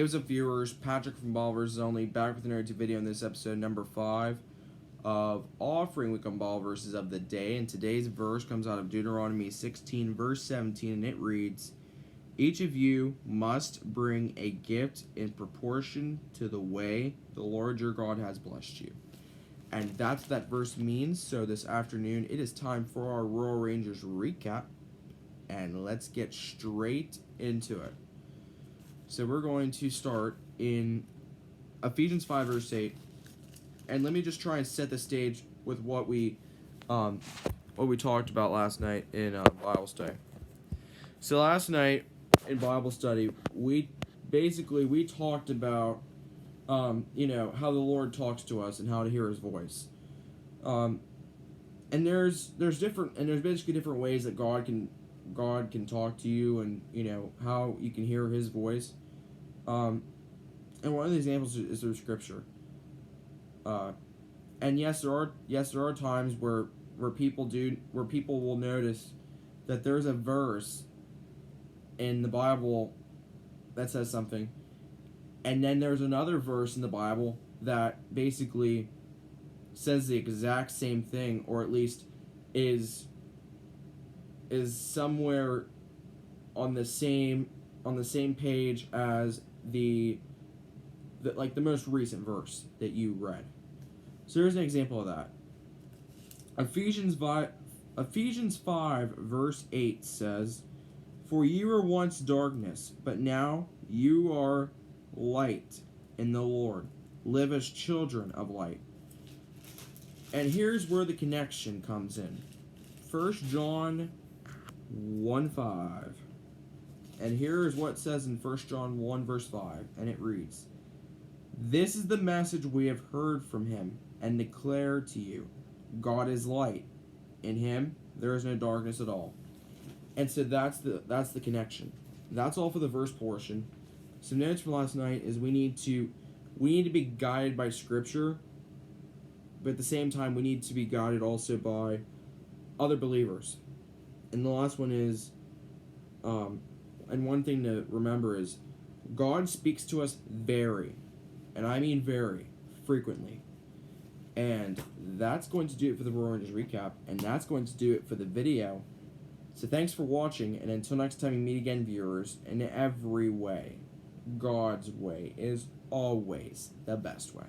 Hey, what's up, viewers? Patrick from Ballverse only back with another video in this episode number 5 of Offering Week on Ball Verses of the day. And today's verse comes out of Deuteronomy 16, verse 17, and it reads, "Each of you must bring a gift in proportion to the way the Lord your God has blessed you." And that's what that verse means. So this afternoon, it is time for our Royal Rangers recap. And let's get straight into it. So we're going to start in Ephesians 5, verse 8. And let me just try and set the stage with what we talked about last night in Bible study. So last night in Bible study, we talked about how the Lord talks to us and how to hear His voice. And there's basically different ways that God can talk to you, and how you can hear His voice. And one of the examples is through Scripture. And yes, there are times where people will notice that there's a verse in the Bible that says something, and then there's another verse in the Bible that basically says the exact same thing, or at least is somewhere on the same page as the most recent verse that you read. So here's an example of that. Ephesians 5 verse 8 says, "For you were once darkness, but now you are light in the Lord. Live as children of light." And here's where the connection comes in. 1 John 1:5. And here is what it says in 1 John 1 verse 5, and it reads, "This is the message we have heard from Him and declare to you. God is light. In Him there is no darkness at all." And so that's the connection. That's all for the verse portion. Some notes from last night is we need to be guided by Scripture, but at the same time we need to be guided also by other believers. And the last one is, and one thing to remember is, God speaks to us very, and I mean very, frequently. And that's going to do it for the Royal Rangers recap, and that's going to do it for the video. So thanks for watching, and until next time we meet again, viewers, in every way, God's way is always the best way.